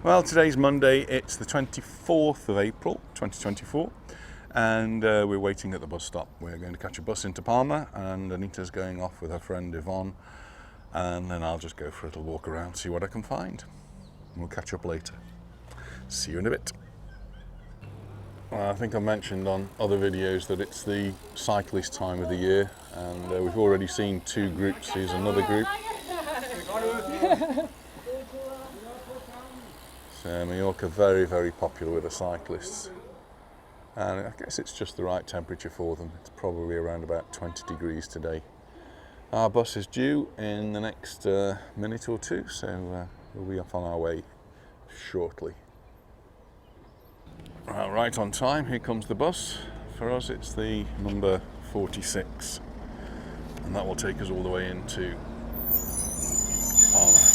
Well, today's Monday, it's the 24th of April 2024, and we're waiting at the bus stop. We're going to catch a bus into Palma, and Anita's going off with her friend Yvonne, and then I'll just go for a little walk around, see what I can find. We'll catch up later. See you in a bit. I think I mentioned on other videos that it's the cyclist time of the year, and we've already seen two groups. Here's another group. So Mallorca very, very popular with the cyclists, and I guess it's just the right temperature for them. It's probably around about 20 degrees today. Our bus is due in the next minute or two, so we'll be off on our way shortly. Right on time, here comes the bus. For us it's the number 46, and that will take us all the way into Palma.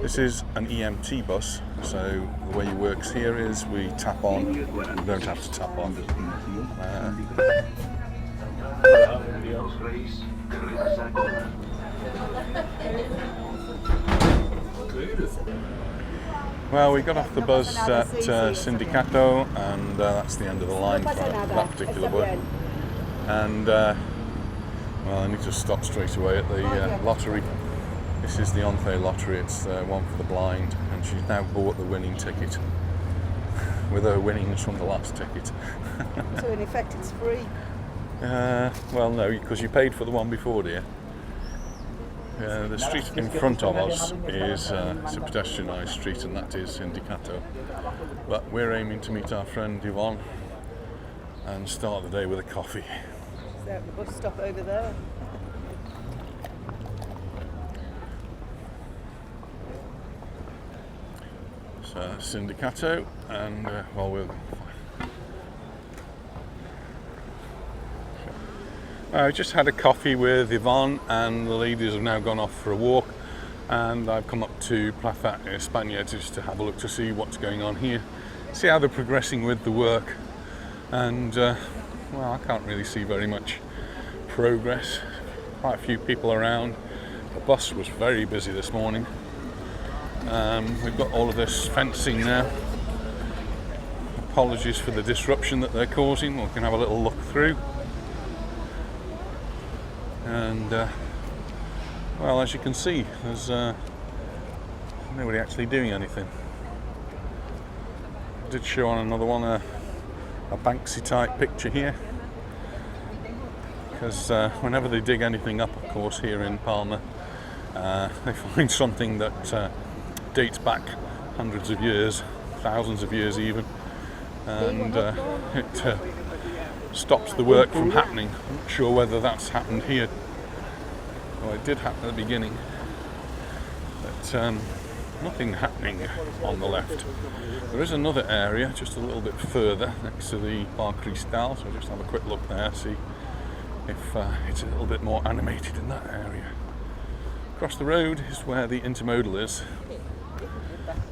This is an EMT bus, so the way it works here is we tap on, we don't have to tap on. Well, we got off the bus at Sindicato, and that's the end of the line for that particular bus. And well, I need to stop straight away at the lottery. This is the Once lottery, it's one for the blind, and she's now bought the winning ticket with her winnings from the last ticket. So in effect it's free? Well no, because you paid for the one before, dear. The street in front of us is it's a pedestrianised street, and that is Sindicato. But we're aiming to meet our friend Yvonne and start the day with a coffee. Is there the bus stop over there? Sindicato, and well, we'll. I just had a coffee with Yvonne, and the ladies have now gone off for a walk, and I've come up to Plaza España just to have a look to see what's going on here, see how they're progressing with the work, and well, I can't really see very much progress. Quite a few people around. The bus was very busy this morning. We've got all of this fencing now. Apologies for the disruption that they're causing. We can have a little look through. And well, as you can see, there's nobody actually doing anything. I did show on another one a Banksy type picture here, because whenever they dig anything up, of course, here in Palma, they find something that dates back hundreds of years, thousands of years even, and it stops the work from happening. I'm not sure whether that's happened here. Well, it did happen at the beginning, but nothing happening on the left. There is another area just a little bit further next to the Bar Cristal, so I'll just have a quick look there, see if it's a little bit more animated in that area. Across the road is where the intermodal is.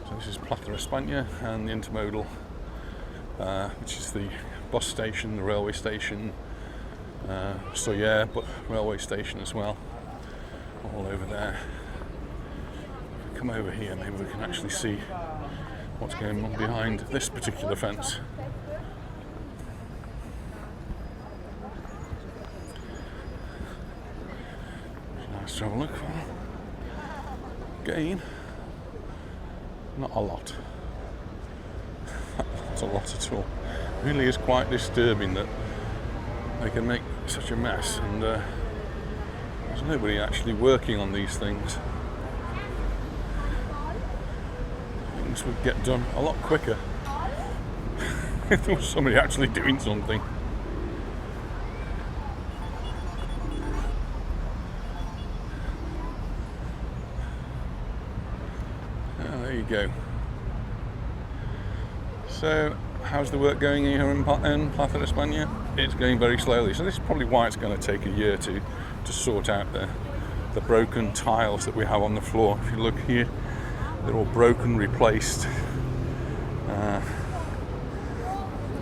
So this is Plaza España, and the intermodal, which is the bus station, the railway station, so yeah, but railway station as well, all over there. If we come over here, maybe we can actually see what's going on behind this particular fence. Let's have a look. Again, not a lot. Not a lot at all. It really is quite disturbing that they can make such a mess, and there's nobody actually working on these things. Things would get done a lot quicker if there was somebody actually doing something. There you go. So, how's the work going here in Plaza España? It's going very slowly, so this is probably why it's going to take a year to sort out the broken tiles that we have on the floor. If you look here, they're all broken, replaced.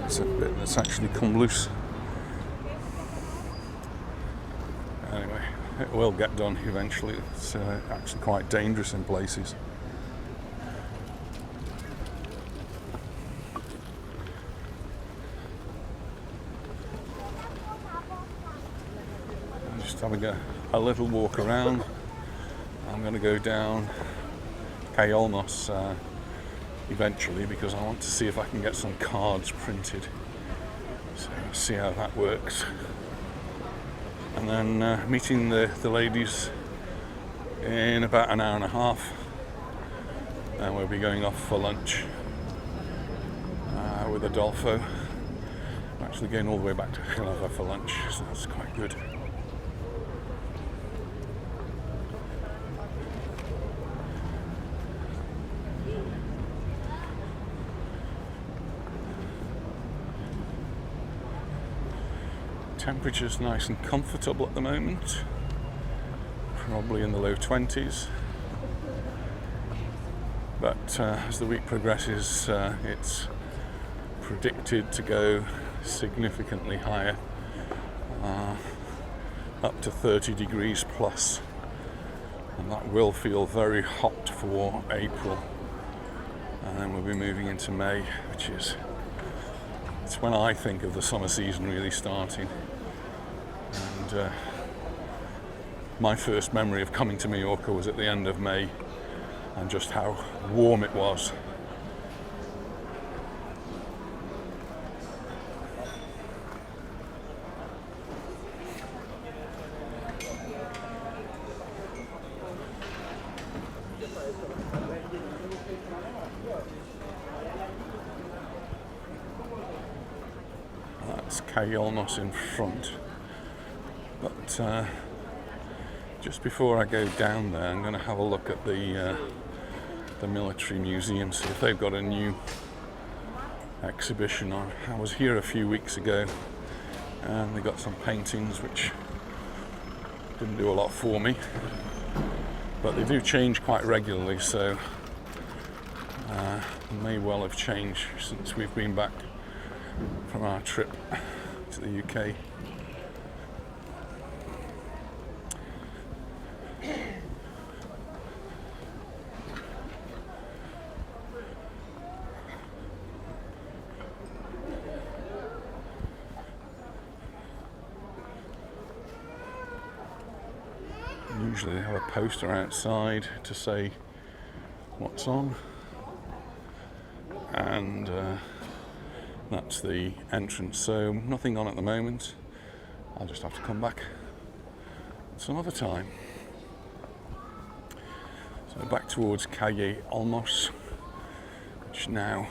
It's a bit that's actually come loose. Anyway, it will get done eventually. It's actually quite dangerous in places. Just having a little walk around. I'm going to go down Calle Olmos eventually because I want to see if I can get some cards printed. So see how that works. And then meeting the ladies in about an hour and a half. And we'll be going off for lunch with Adolfo. I'm actually going all the way back to Geneva for lunch, so that's quite good. Temperature's nice and comfortable at the moment, probably in the low 20s. But as the week progresses, it's predicted to go significantly higher, up to 30 degrees plus, and that will feel very hot for April. And then we'll be moving into May, which is it's when I think of the summer season really starting. And my first memory of coming to Mallorca was at the end of May, and just how warm it was. That's Calle Olmos in front. But just before I go down there, I'm going to have a look at the military museum, see if they've got a new exhibition on. I was here a few weeks ago and they got some paintings which didn't do a lot for me, but they do change quite regularly, so may well have changed since we've been back from our trip to the UK. Usually they have a poster outside to say what's on, and that's the entrance, so nothing on at the moment. I'll just have to come back some other time. So back towards Calle Olmos, which now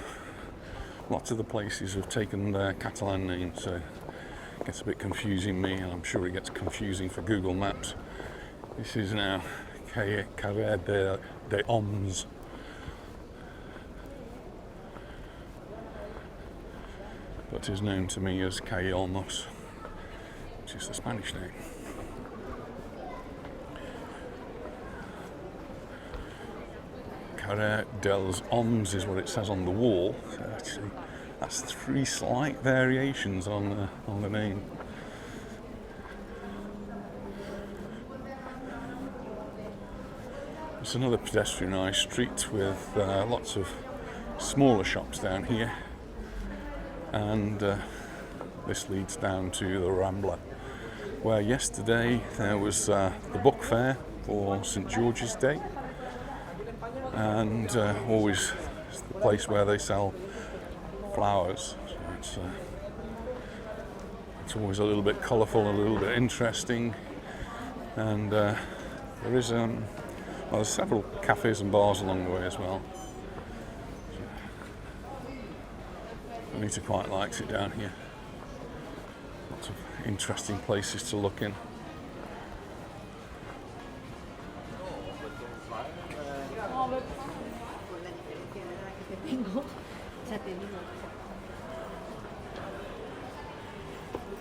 lots of the places have taken their Catalan name, so it gets a bit confusing me, and I'm sure it gets confusing for Google Maps. This is now Carrer de Oms. But is known to me as Calle Olmos, which is the Spanish name. Carrer dels Oms is what it says on the wall. So actually, that's 3 slight variations on the name. It's another pedestrianised street with lots of smaller shops down here, and this leads down to the Rambla, where yesterday there was the book fair for St George's Day, and always it's the place where they sell flowers, so it's always a little bit colourful, a little bit interesting, and there is there's several cafes and bars along the way as well. Anita quite likes it down here. Lots of interesting places to look in.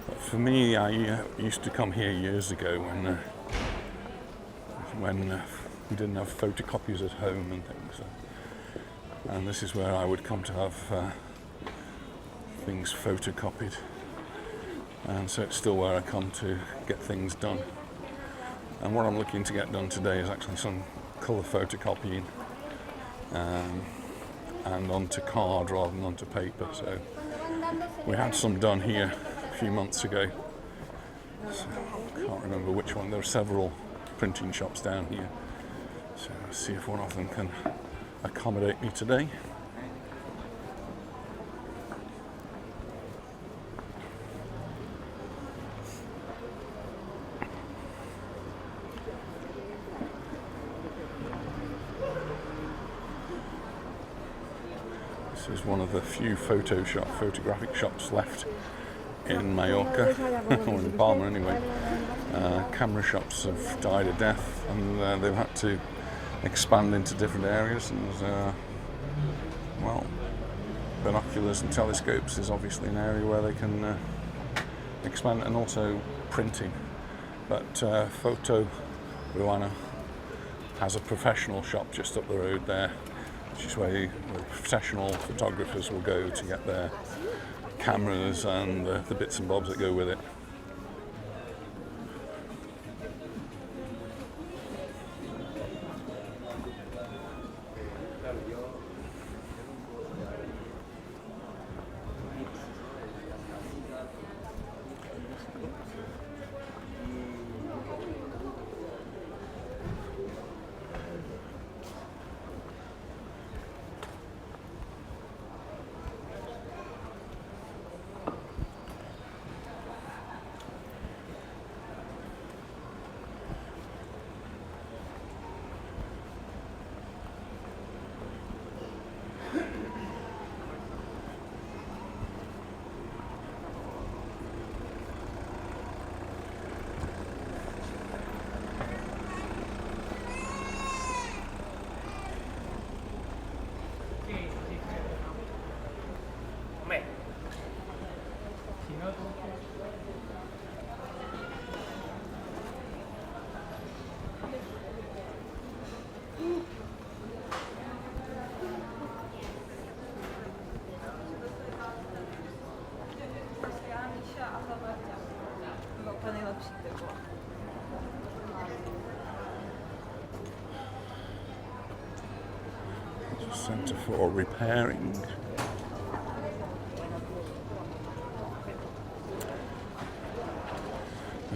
But for me, I used to come here years ago when we didn't have photocopiers at home and things, and this is where I would come to have things photocopied, and so it's still where I come to get things done. And what I'm looking to get done today is actually some colour photocopying, and onto card rather than onto paper. So we had some done here a few months ago, So, can't remember which one. There are several printing shops down here. So let's see if one of them can accommodate me today. This is one of the few photographic shops left in Mallorca, or in Palma anyway. Camera shops have died a death, and they've had to expand into different areas. And well, binoculars and telescopes is obviously an area where they can expand, and also printing. But Photo Ruana has a professional shop just up the road there, which is where the professional photographers will go to get their cameras and the bits and bobs that go with it. Centre for repairing.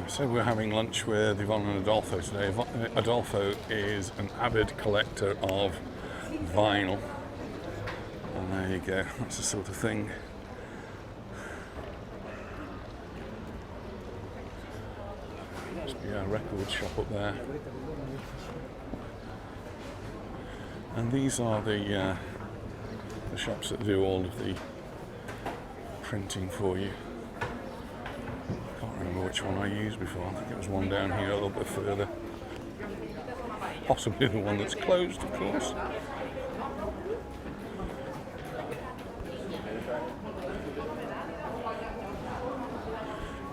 So we're having lunch with Yvonne and Adolfo today. Adolfo is an avid collector of vinyl. And there you go, that's the sort of thing. Must be a record shop up there. And these are the shops that do all of the printing for you. Can't remember which one I used before. I think it was one down here a little bit further. Possibly the one that's closed, of course.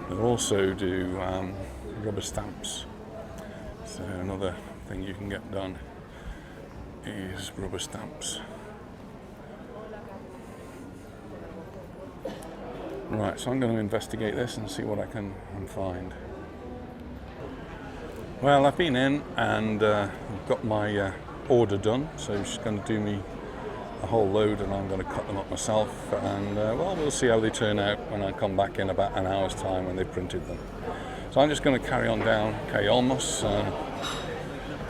They also do rubber stamps. So another thing you can get done is rubber stamps. Right, so I'm going to investigate this and see what I can find. Well, I've been in and got my order done, so she's going to do me a whole load and I'm going to cut them up myself, and well, we'll see how they turn out when I come back in about an hour's time when they've printed them. So I'm just going to carry on down Calle Olmos,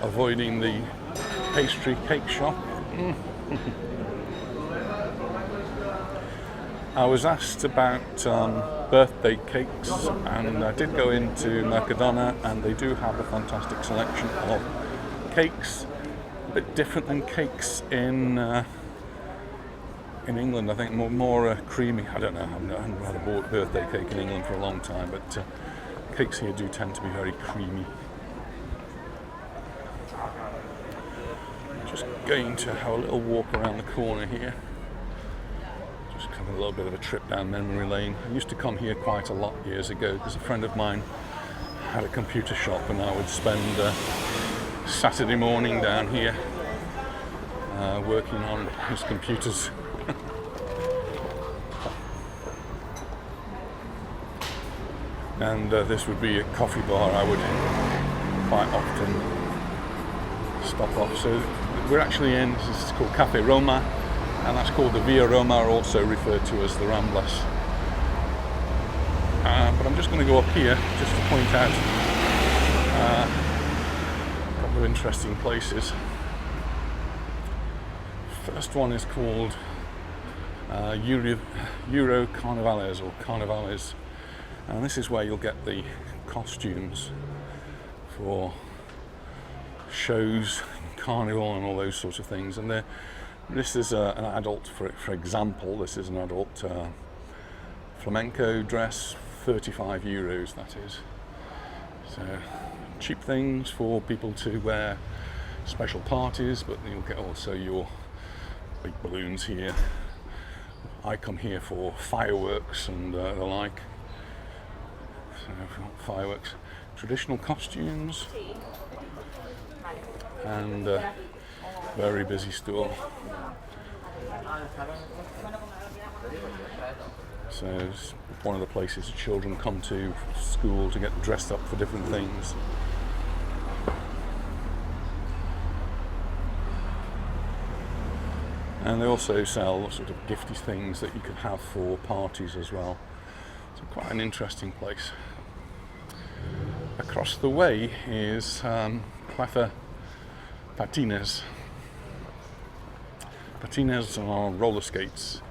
avoiding the pastry cake shop. I was asked about birthday cakes, and I did go into Mercadona, and they do have a fantastic selection of cakes, a bit different than cakes in England. I think more creamy. I don't know, I haven't had a birthday cake in England for a long time, but cakes here do tend to be very creamy. Just going to have a little walk around the corner here. Just having a little bit of a trip down memory lane. I used to come here quite a lot years ago because a friend of mine had a computer shop, and I would spend Saturday morning down here working on his computers. And this would be a coffee bar I would quite often stop off. So we're actually in, this is called Cafe Roma, and that's called the Via Roma, also referred to as the Ramblas. but I'm just going to go up here just to point out a couple of interesting places. First one is called Euro Carnavales, or Carnavales, and this is where you'll get the costumes for shows, carnival and all those sorts of things. And this is an adult, for example, this is an adult flamenco dress, 35 euros that is. So cheap things for people to wear special parties, but you'll get also your big balloons here. I come here for fireworks and the like. So fireworks, traditional costumes, and very busy store. So it's one of the places the children come to school to get dressed up for different things. And they also sell sort of gifty things that you can have for parties as well. So quite an interesting place. Across the way is Plaza Patines. Patines are roller skates,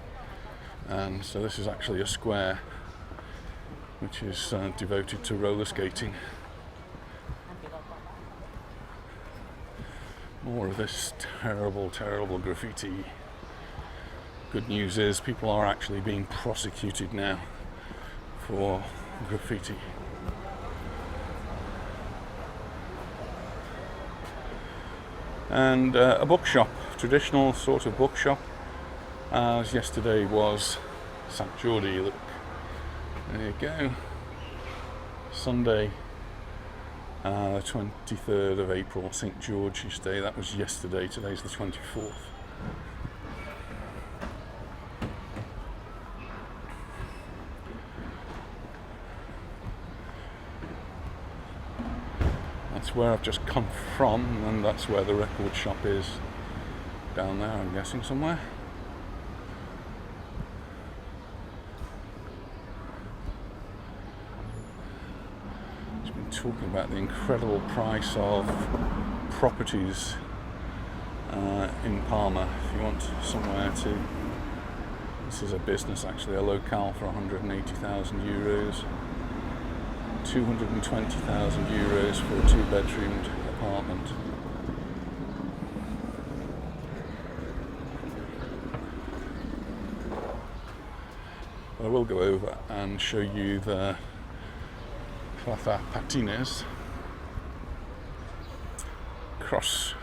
and so this is actually a square which is devoted to roller skating. More of this terrible, terrible graffiti. Good news is people are actually being prosecuted now for graffiti. And a bookshop, traditional sort of bookshop, as yesterday was St. Jordi. Look, there you go. Sunday, the 23rd of April, St. George's Day. That was yesterday. Today's the 24th. That's where I've just come from, and that's where the record shop is. Down there, I'm guessing, somewhere. Just been talking about the incredible price of properties in Palma. If you want somewhere to, this is a business actually, a locale for 180,000 euros. 220,000 euros for a 2-bedroomed apartment. But I will go over and show you the Plaza Patines. Across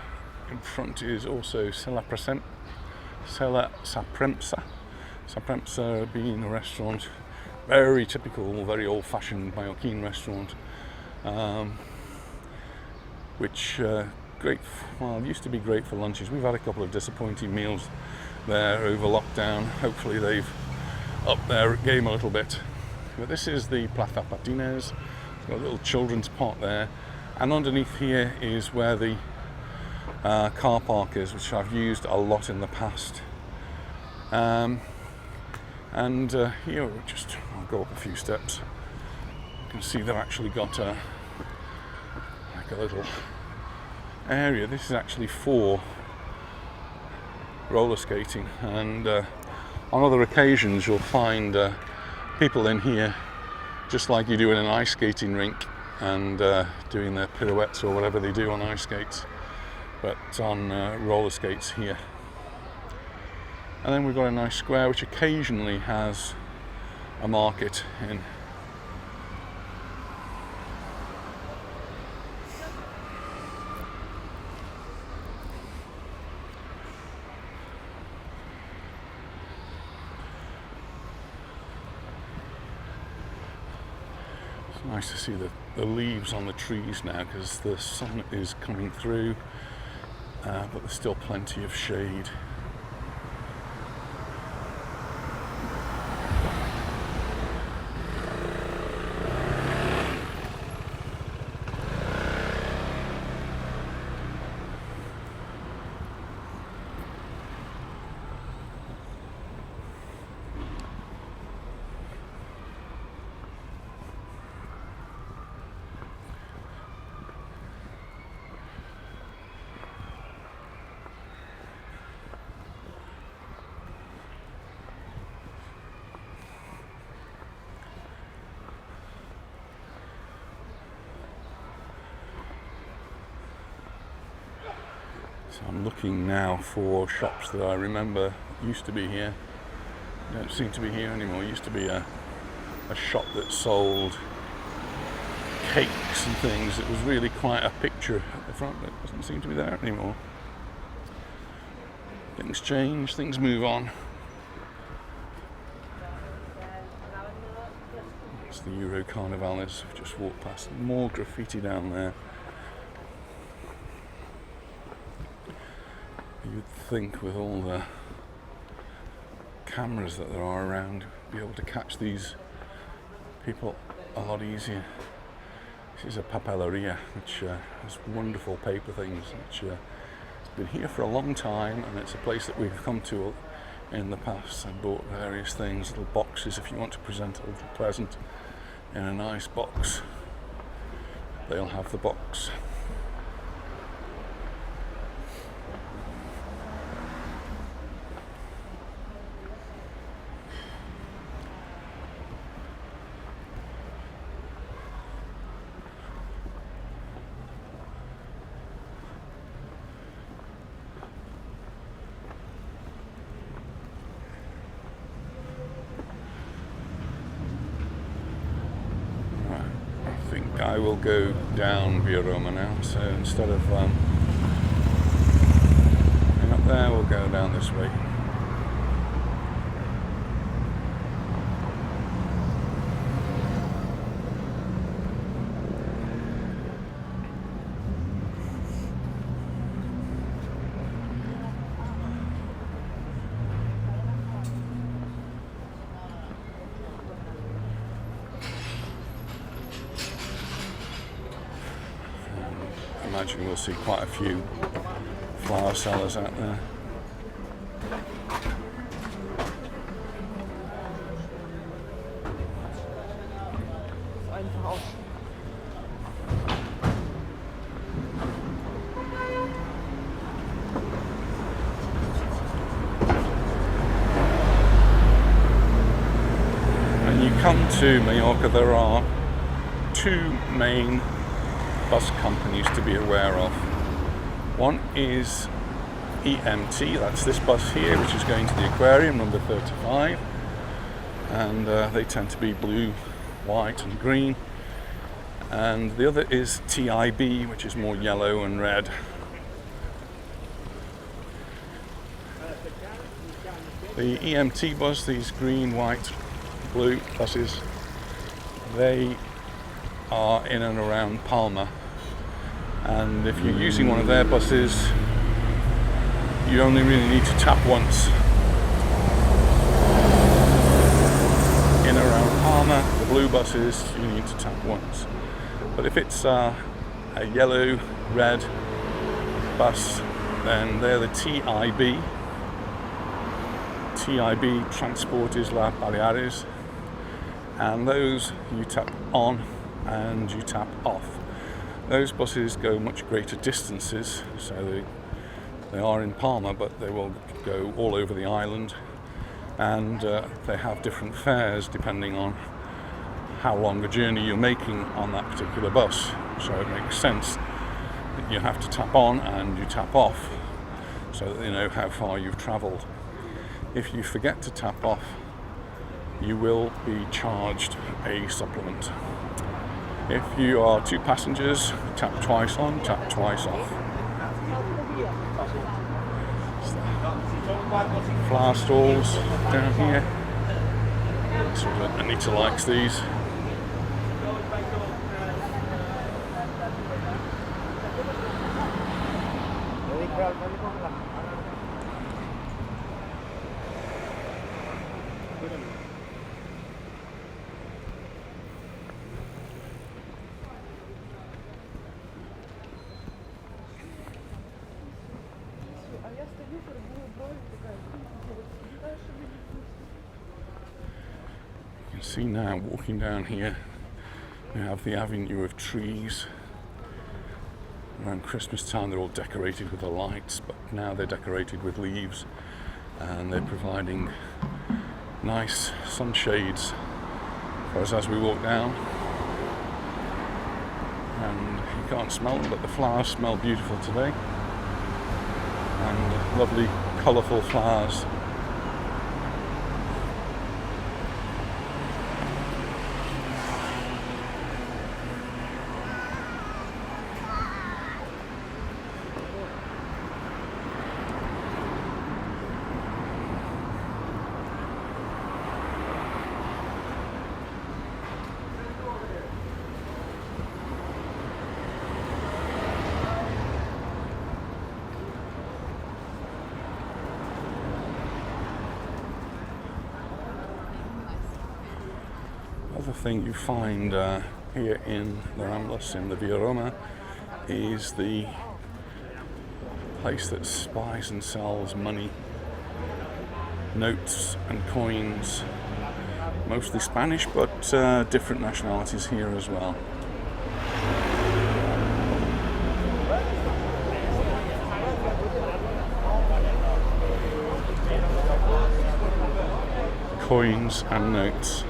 in front is also Sela Sapremsa. Sapremsa being a restaurant, very typical, very old-fashioned Mallorquin restaurant, which used to be great for lunches. We've had a couple of disappointing meals there over lockdown. Hopefully they've upped their game a little bit. But this is the Plaza Patines. It's got a little children's pot there, and underneath here is where the car park is, which I've used a lot in the past. And here, I'll go up a few steps. You can see they've actually got like a little area. This is actually for roller skating, and on other occasions you'll find people in here just like you do in an ice skating rink, and doing their pirouettes or whatever they do on ice skates, but on roller skates here. And then we've got a nice square which occasionally has a market in. It's nice to see the leaves on the trees now because the sun is coming through, but there's still plenty of shade. So I'm looking now for shops that I remember used to be here. Don't seem to be here anymore. It used to be a shop that sold cakes and things. It was really quite a picture at the front, but it doesn't seem to be there anymore. Things change, things move on. It's the Euro Carnivales. We've just walked past. More graffiti down there. You'd think with all the cameras that there are around, be able to catch these people a lot easier. This is a papeleria, which has wonderful paper things, which it's been here for a long time, and it's a place that we've come to in the past and bought various things, little boxes if you want to present a little present in a nice box. They'll have the box. I will go down Via Roma now, so instead of going up there, we'll go down this way. I imagine we'll see quite a few flower sellers out there. When you come to Mallorca, there are two main bus companies to be aware of. One is EMT, that's this bus here, which is going to the aquarium, number 35, and they tend to be blue, white and green. And the other is TIB, which is more yellow and red. The EMT bus, these green, white, blue buses, they are in and around Palma, and if you're using one of their buses, you only really need to tap once. In and around Palma, the blue buses, you need to tap once. But if it's a yellow, red bus, then they're the TIB. TIB Transportes La Baleares, and those you tap on and you tap off. Those buses go much greater distances, so they are in Palma, but they will go all over the island, and they have different fares depending on how long a journey you're making on that particular bus. So it makes sense that you have to tap on and you tap off so that they know how far you've travelled. If you forget to tap off, you will be charged a supplement. If you are two passengers, tap twice on, tap twice off. Flower stalls down here. So Anita likes these. You can see now, walking down here, you have the avenue of trees. Around Christmas time they're all decorated with the lights, but now they're decorated with leaves, and they're providing nice sunshades for us as we walk down. And you can't smell them, but the flowers smell beautiful today. and lovely colourful flowers. Other thing you find here in the Ramblas, in the Via Roma, is the place that buys and sells money, notes and coins, mostly Spanish, but different nationalities here as well. Coins and notes.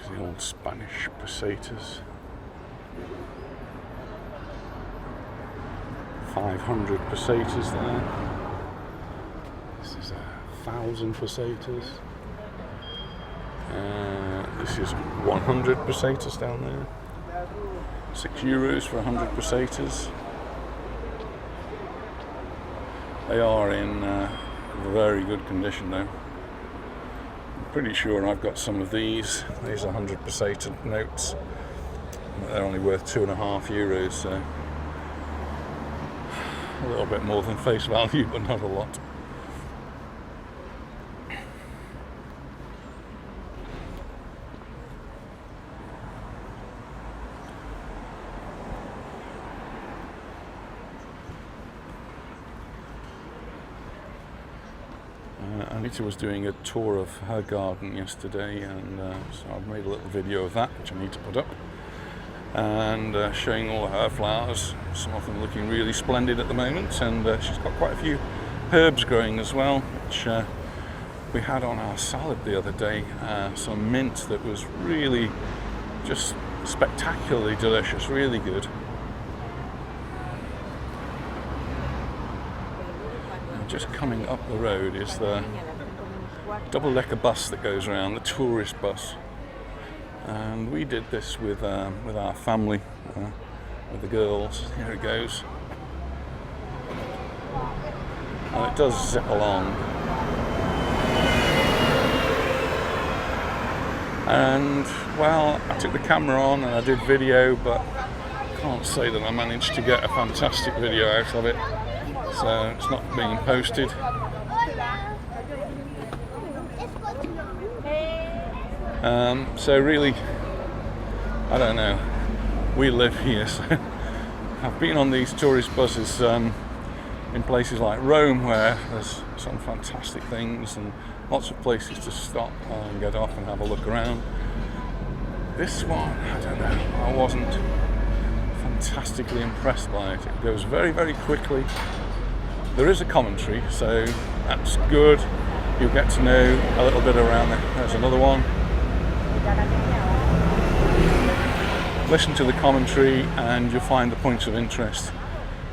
The old Spanish pesetas. 500 pesetas there. This is 1,000 pesetas. This is 100 pesetas down there. €6 for 100 pesetas. They are in very good condition though. Pretty sure I've got some of these. These are 100 peseta notes. They're only worth €2.50, so a little bit more than face value, but not a lot. Anita was doing a tour of her garden yesterday, and so I've made a little video of that, which I need to put up, and showing all of her flowers, some of them looking really splendid at the moment, and she's got quite a few herbs growing as well, which we had on our salad the other day. Some mint that was really just spectacularly delicious, really good. And just coming up the road is the double-decker bus that goes around, the tourist bus, and we did this with our family, with the girls. Here it goes, and it does zip along, and well, I took the camera on and I did video, but I can't say that I managed to get a fantastic video out of it, so it's not being posted. So really, I don't know, we live here, so I've been on these tourist buses in places like Rome, where there's some fantastic things and lots of places to stop and get off and have a look around. This one, I don't know, I wasn't fantastically impressed by it. It goes very, very quickly. There is a commentary, so that's good. You'll get to know a little bit around there. There's another one. Listen to the commentary and you'll find the points of interest.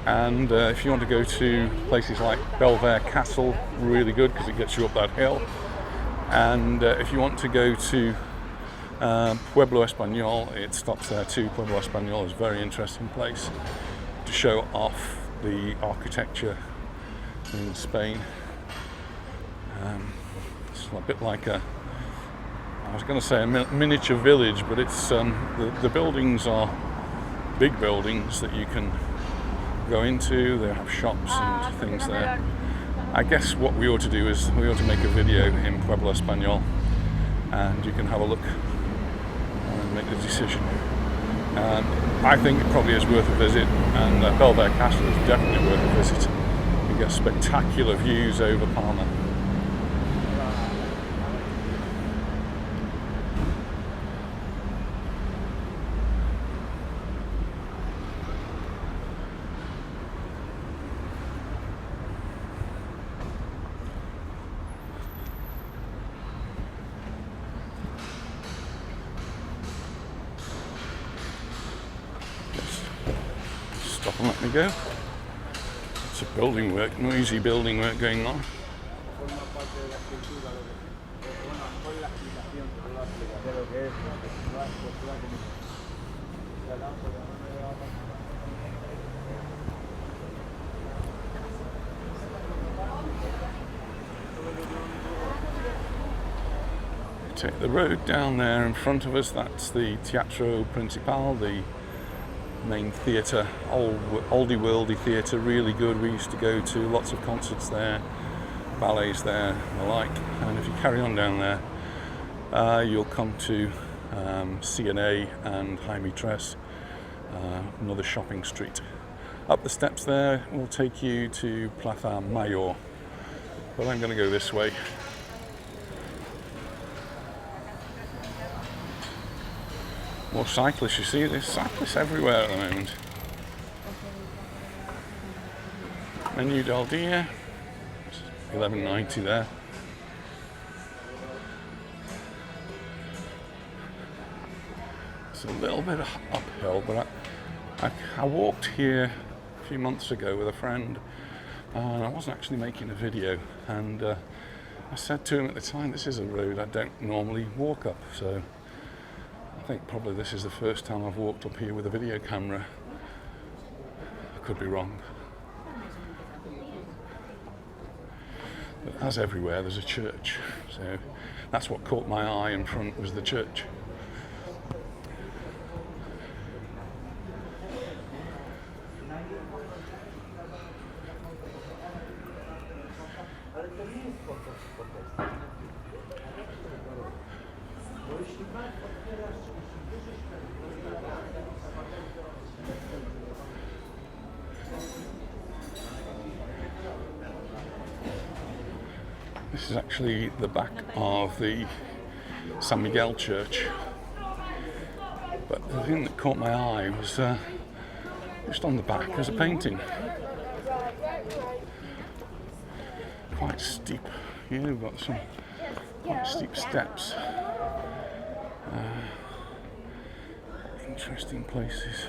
And if you want to go to places like Belvedere Castle, really good because it gets you up that hill. And if you want to go to Pueblo Español, it stops there too. Pueblo Español is a very interesting place to show off the architecture in Spain. It's a bit like I was going to say a miniature village, but it's the buildings are big buildings that you can go into. They have shops and things there. I guess what we ought to do is we ought to make a video in Pueblo Español, and you can have a look and make the decision. I think it probably is worth a visit, and Belvedere Castle is definitely worth a visit. You get spectacular views over Palma. stop and let me go. It's a building work, noisy building work going on. Take the road down there in front of us, that's the Teatro Principal, the main theatre, oldie worldy theatre, really good. We used to go to lots of concerts there, ballets there and the like. And if you carry on down there, you'll come to C&A and Jaime Tres, another shopping street. Up the steps there will take you to Plaza Mayor, but I'm going to go this way. More cyclists, you see, there's cyclists everywhere at the moment. Menu del Dia, $11.90 there. It's a little bit uphill, but I walked here a few months ago with a friend, and I wasn't actually making a video, and I said to him at the time, this is a road I don't normally walk up, so I think probably this is the first time I've walked up here with a video camera. I could be wrong. But as everywhere, there's a church. So that's what caught my eye in front, was the church. This is actually the back of the San Miguel church, but the thing that caught my eye was just on the back there's a painting. Quite steep. Here we've got some quite steep steps. Interesting places.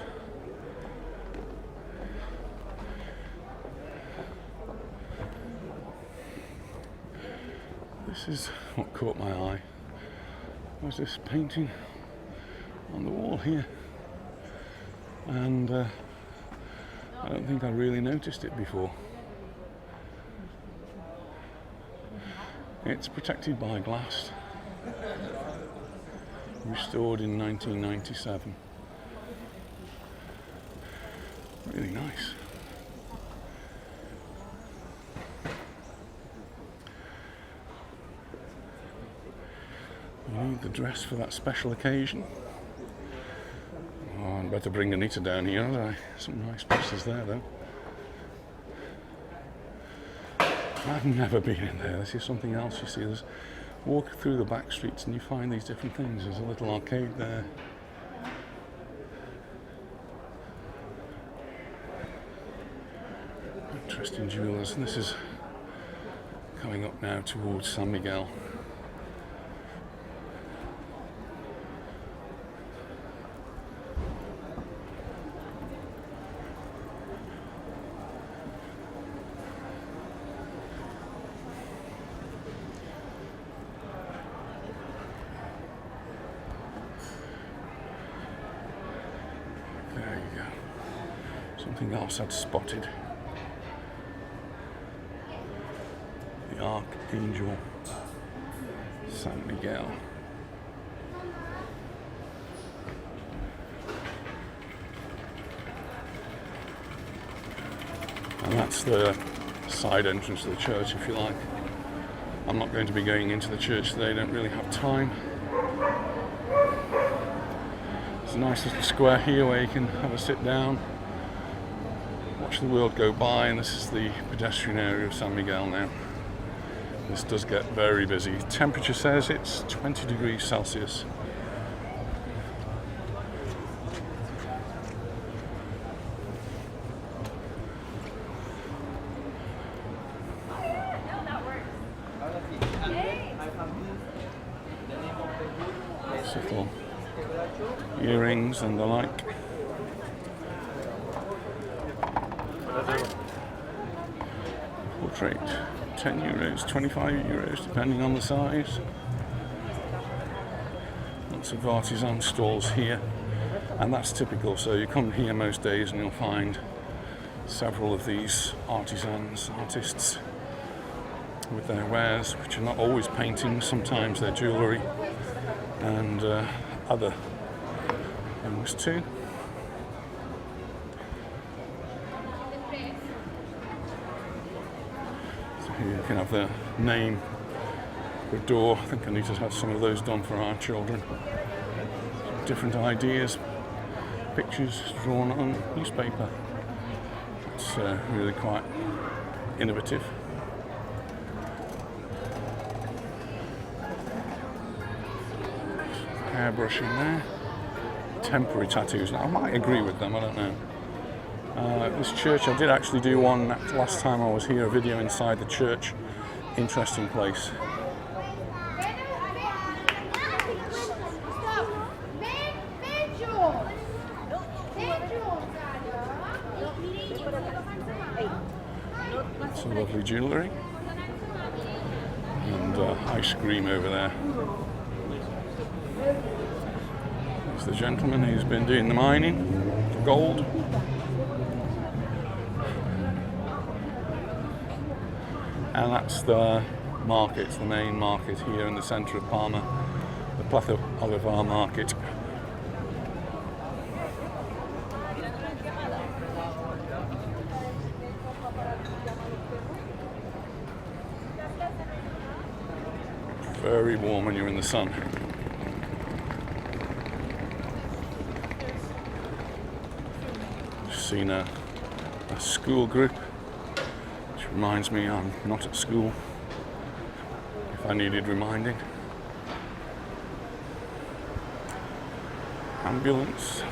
This is what caught my eye. Was this painting on the wall here, and I don't think I really noticed it before. It's protected by glass, restored in 1997. Really nice. You need the dress for that special occasion. Oh, I'd better bring Anita down here, hadn't I? Some nice dresses there, though. I've never been in there. This is something else, you see. There's walk through the back streets and you find these different things. There's a little arcade there. Interesting jewellers. And this is coming up now towards San Miguel. There you go. Something else I'd spotted. The Archangel San Miguel. And that's the side entrance to the church, if you like. I'm not going to be going into the church today, I don't really have time. There's a nice little square here where you can have a sit down, watch the world go by, and this is the pedestrian area of San Miguel now. This does get very busy. Temperature says it's 20 degrees Celsius. Little earrings and the like. crate, 10 euros, 25 euros, depending on the size. Lots of artisan stalls here, and that's typical. So you come here most days and you'll find several of these artists with their wares, which are not always paintings, sometimes they're jewellery and other things too. So here you can have the name, the door. I think Anita's had some of those done for our children. Different ideas, pictures drawn on newspaper. It's really quite innovative. Airbrushing there. Temporary tattoos. Now, I might agree with them, I don't know. This church, I did actually do one last time I was here, a video inside the church. Interesting place. Some lovely jewellery. And ice cream over there. There's the gentleman who's been doing the mining for gold. And that's the market, the main market here in the centre of Palma, the Plaza Mayor market. Very warm when you're in the sun. Just seen a school group, which reminds me I'm not at school, if I needed reminding. Ambulance.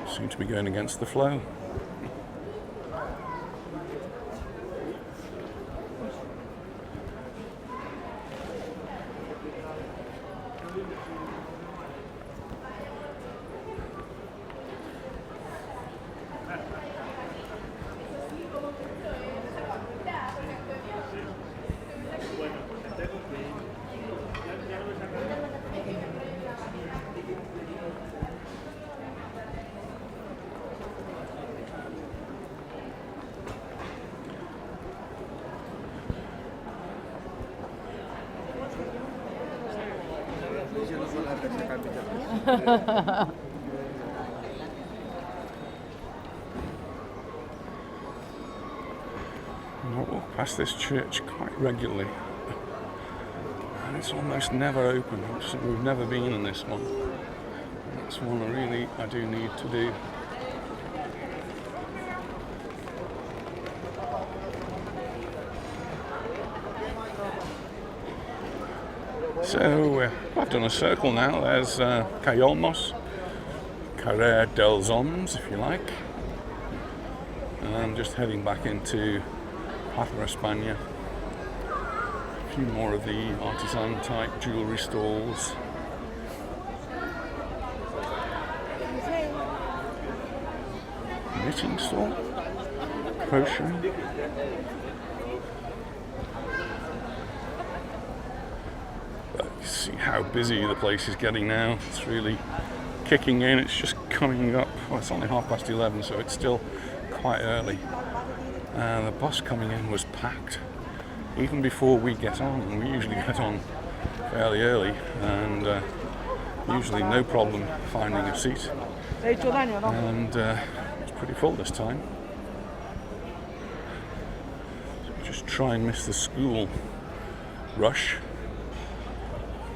Seem to be going against the flow. I walk past this church quite regularly, and it's almost never open. We've never been in this one. That's one I do need to do. So I've done a circle now. There's Cayolmos, Carrer dels Oms, if you like. And I'm just heading back into Plaza España. A few more of the artisan type jewellery stalls. Knitting stall, crochet. See how busy the place is getting now. It's really kicking in. It's just coming up. Well, it's only 11:30, so it's still quite early. The bus coming in was packed even before we get on, and we usually get on fairly early, and usually no problem finding a seat. and it's pretty full this time. So just try and miss the school rush.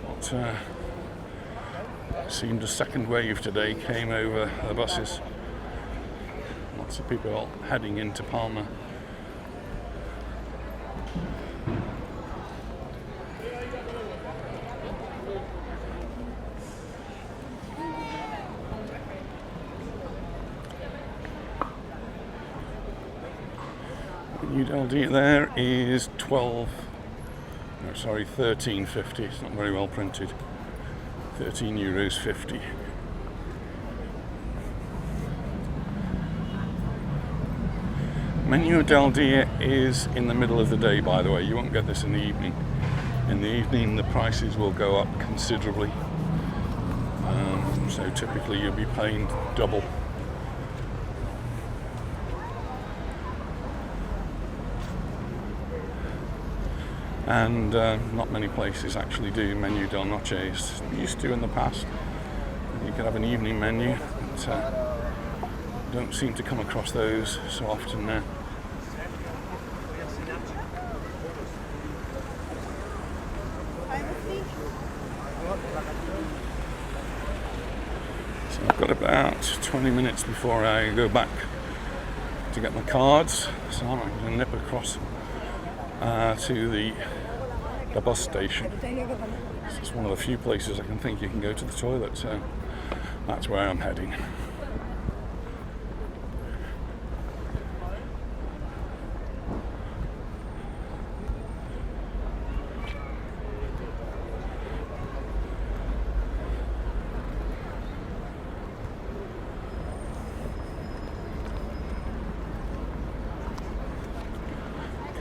But it seemed a second wave today came over the buses. Lots of people heading into Palma. ULD there is 13.50. It's not very well printed. €13.50. Menu del Dia is in the middle of the day, by the way. You won't get this in the evening. In the evening, the prices will go up considerably. So typically, you'll be paying double. And not many places actually do menu del noches. We used to in the past. You could have an evening menu, but don't seem to come across those so often now. So I've got about 20 minutes before I go back to get my cards, so I'm going to nip across to the bus station. It's one of the few places I can think you can go to the toilet, so that's where I'm heading.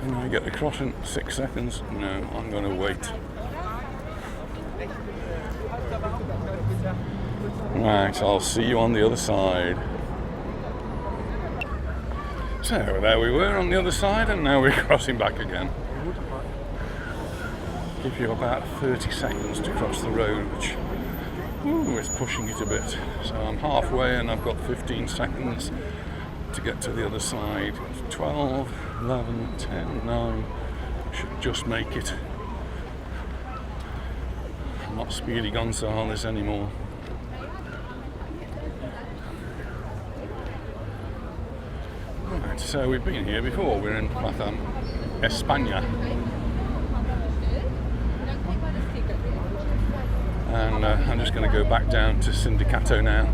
Can I get across in 6 seconds? No, I'm going to wait. Right, I'll see you on the other side. So there we were on the other side, and now we're crossing back again. Give you about 30 seconds to cross the road, which is pushing it a bit. So I'm halfway and I've got 15 seconds to get to the other side. 12, 11, 10, 9, should just make it. I'm not Speedy Gonzales anymore. Right, so we've been here before, we're in Plaza España. And I'm just going to go back down to Sindicato now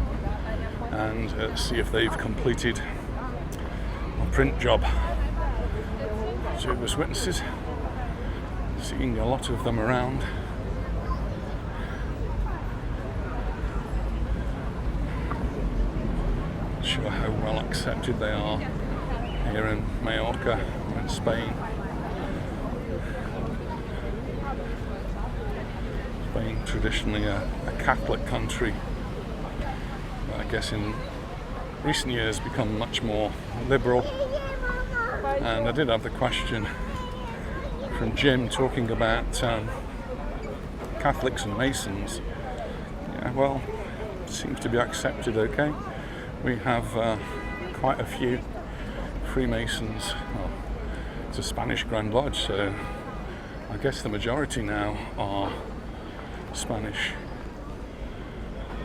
and see if they've completed my print job. Service witnesses, seeing a lot of them around. Not sure how well accepted they are here in Mallorca, in Spain. Spain, traditionally a Catholic country, but I guess in recent years become much more liberal. And I did have the question from Jim talking about Catholics and Masons. Yeah, well, it seems to be accepted okay. We have quite a few Freemasons. Well, it's a Spanish Grand Lodge, so I guess the majority now are Spanish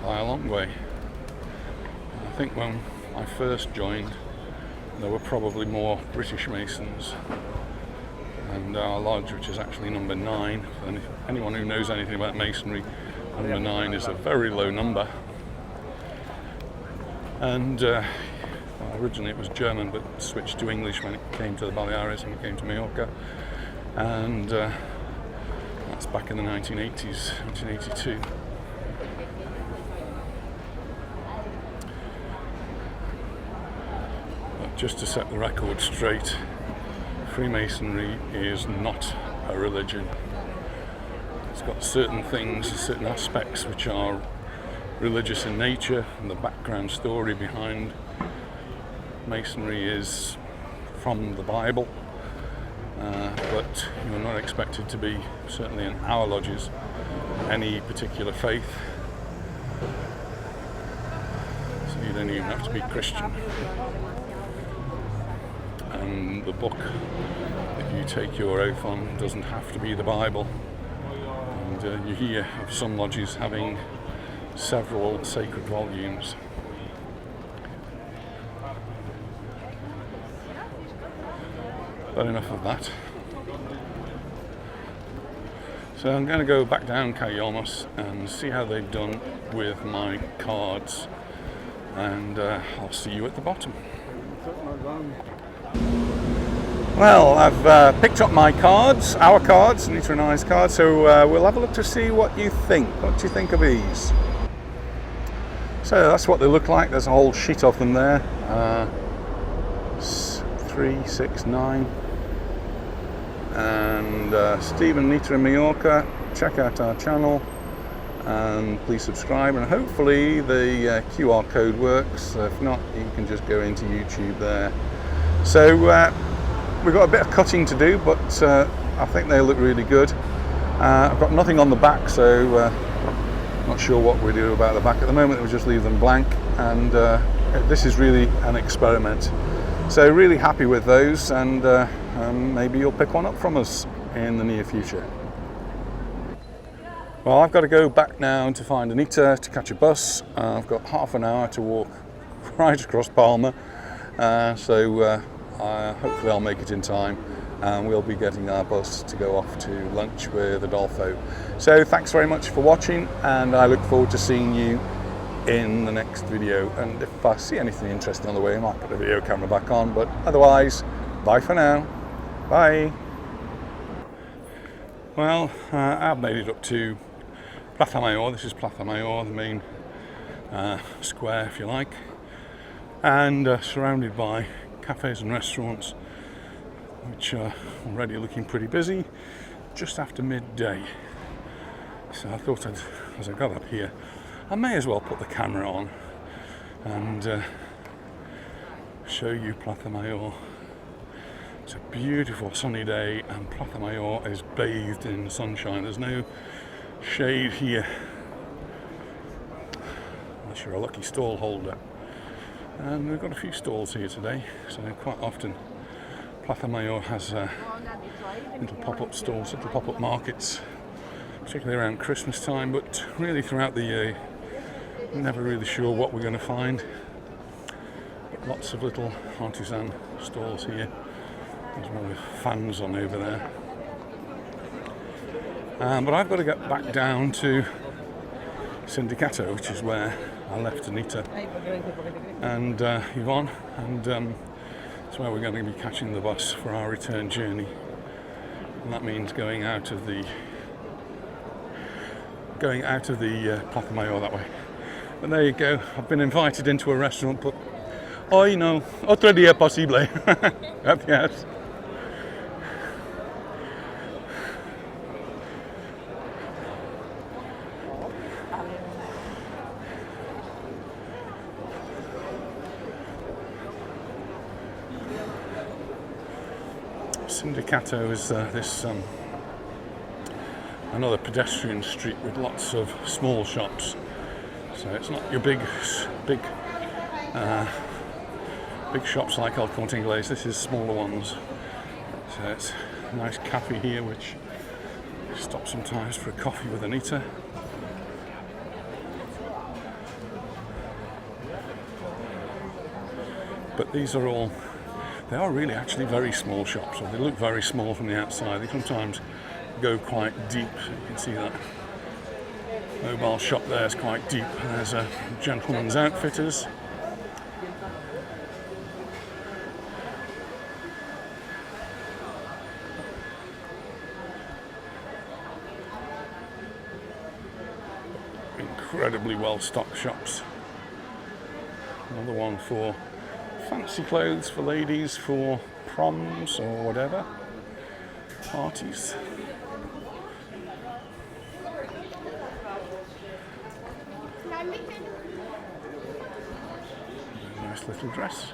by a long way. I think when I first joined, there were probably more British Masons, and our lodge, which is actually number 9, and anyone who knows anything about Masonry, number 9 is a very low number. And well, originally it was German, but switched to English when it came to the Baleares and it came to Majorca, and that's back in the 1980s, 1982. Just to set the record straight, Freemasonry is not a religion. It's got certain things, certain aspects which are religious in nature, and the background story behind Masonry is from the Bible, but you're not expected to be, certainly in our lodges, any particular faith. don't even have to be Christian. And the book that you take your oath on doesn't have to be the Bible. And you hear of some lodges having several sacred volumes. But enough of that. So I'm going to go back down Calle Olmos and see how they've done with my cards, and I'll see you at the bottom. Well, I've picked up my cards, our cards, Anita and I's cards, so we'll have a look to see what you think. What do you think of these? So that's what they look like. There's a whole sheet of them there. 3, 6, 9. And Steve and Anita in Mallorca, check out our channel and please subscribe, and hopefully the QR code works. If not, you can just go into YouTube there. So we've got a bit of cutting to do, but I think they look really good. I've got nothing on the back, so not sure what we do about the back at the moment. We just leave them blank, and this is really an experiment. So really happy with those, and maybe you'll pick one up from us in the near future. Well, I've got to go back now to find Anita to catch a bus. I've got half an hour to walk right across Palma, so hopefully I'll make it in time, and we'll be getting our bus to go off to lunch with Adolfo. So thanks very much for watching, and I look forward to seeing you in the next video. And if I see anything interesting on the way, I might put the video camera back on, but otherwise, bye for now. Bye. Well, I've made it up to Plaza Mayor. This is Plaza Mayor, the main square, if you like, and surrounded by cafes and restaurants, which are already looking pretty busy just after midday. So I thought as I got up here, I may as well put the camera on and show you Plaza Mayor. It's a beautiful sunny day, and Plaza Mayor is bathed in sunshine. There's no shade here, unless you're a lucky stall holder. And we've got a few stalls here today, so quite often Plaza Mayor has little pop-up stalls, little pop-up markets, particularly around Christmas time, but really throughout the year. Never really sure what we're going to find, but lots of little artisan stalls here. There's one with fans on over there. But I've got to get back down to Sindicato, which is where I left Anita and Yvonne, and it's where we're going to be catching the bus for our return journey. And that means going out of the Plaza Mayor that way. But there you go, I've been invited into a restaurant, but hoy no, otro día posible. Gracias. Sindicato is this another pedestrian street with lots of small shops. So it's not your big shops like El Corte Inglés. This is smaller ones. So it's a nice cafe here, which stops sometimes for a coffee with Anita. But these are all, they are really actually very small shops, or they look very small from the outside. They sometimes go quite deep. You can see that mobile shop there is quite deep. There's a Gentleman's Outfitters. Incredibly well stocked shops. Another one for fancy clothes for ladies for proms or whatever, parties. Nice little dress.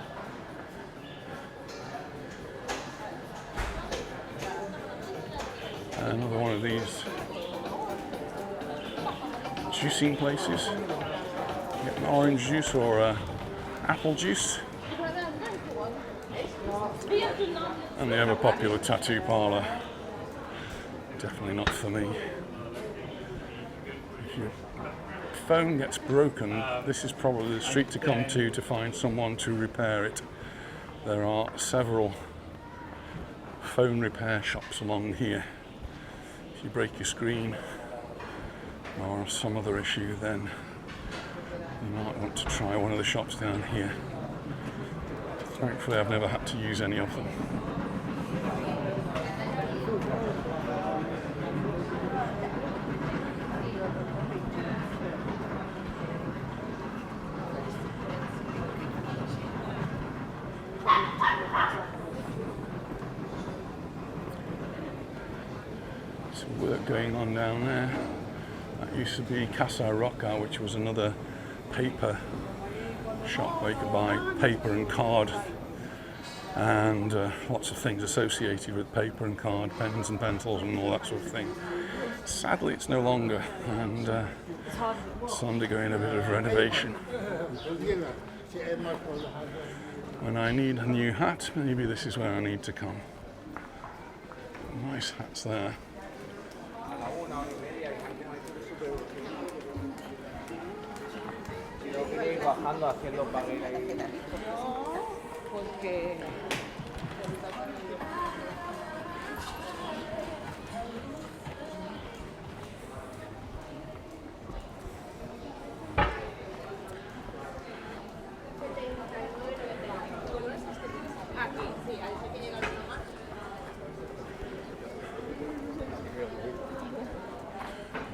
Another one of these juicing places. Get an orange juice or a apple juice, and the ever popular tattoo parlour. Definitely not for me. If your phone gets broken, this is probably the street to come to find someone to repair it. There are several phone repair shops along here. If you break your screen or some other issue, then you might want to try one of the shops down here. Thankfully, I've never had to use any of them. Some work going on down there. That used to be Casa Roca, which was another paper shop where you could buy paper and card and lots of things associated with paper and card, pens and pencils and all that sort of thing. Sadly, it's no longer, and it's undergoing a bit of renovation. When I need a new hat, maybe this is where I need to come. Nice hats there.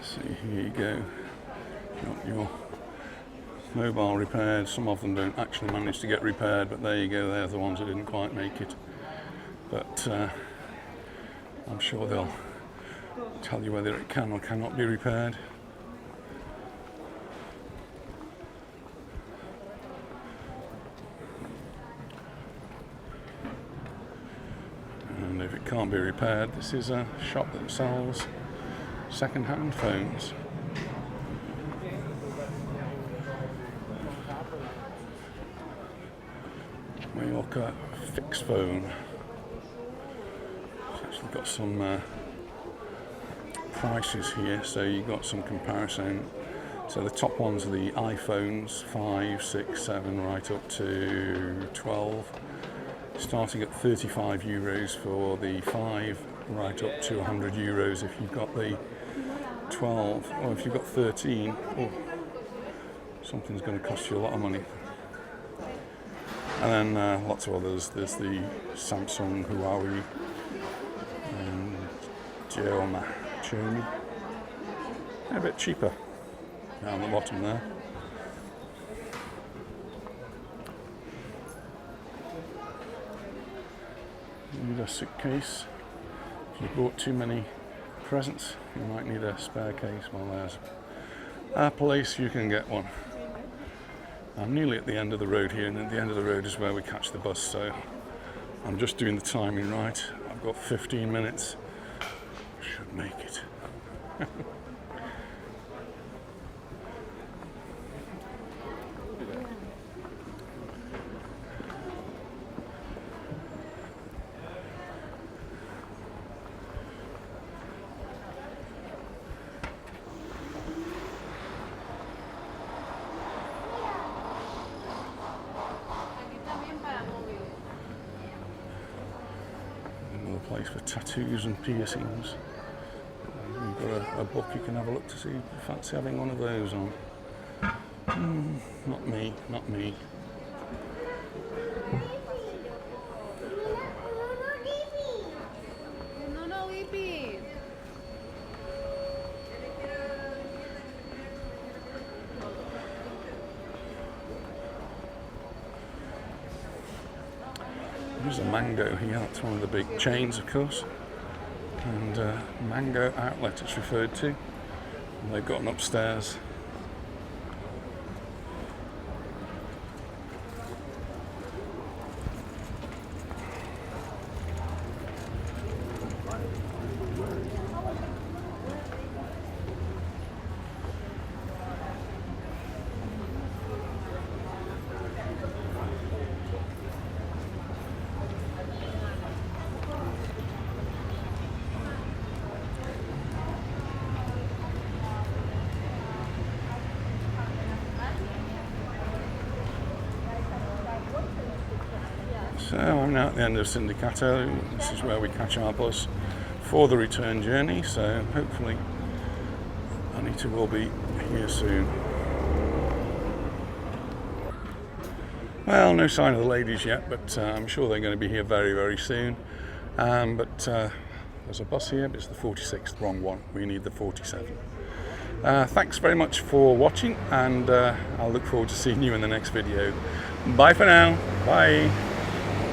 See, here you go. Got your mobile repaired. Some of them don't actually manage to get repaired, but there you go, they're the ones that didn't quite make it. But I'm sure they'll tell you whether it can or cannot be repaired. And if it can't be repaired, this is a shop that sells second-hand phones. Majorca fixed phone. It's actually got some prices here, so you've got some comparison. So the top ones are the iPhones, 5, 6, 7, right up to 12, starting at €35 for the 5, right up to €100 if you've got the 12, or if you've got 13, oh, something's going to cost you a lot of money. And then lots of others. There's the Samsung, Huawei, and Xiaomi. They're a bit cheaper down the bottom there. Need a suitcase. If you bought too many presents, you might need a spare case. Well, there's a place you can get one. I'm nearly at the end of the road here, and at the end of the road is where we catch the bus, so I'm just doing the timing right. I've got 15 minutes. Should make it. Place for tattoos and piercings. You've got a book you can have a look to see if you fancy having one of those on. Not me, not me. There's a Mango here, that's one of the big chains, of course, and Mango Outlet it's referred to, and they've got an upstairs. So I'm now at the end of Sindicato. This is where we catch our bus for the return journey, so hopefully Anita will be here soon. Well, no sign of the ladies yet, but I'm sure they're going to be here very, very soon. There's a bus here, but it's the 46th, wrong one. We need the 47. Thanks very much for watching, and I'll look forward to seeing you in the next video. Bye for now. Bye.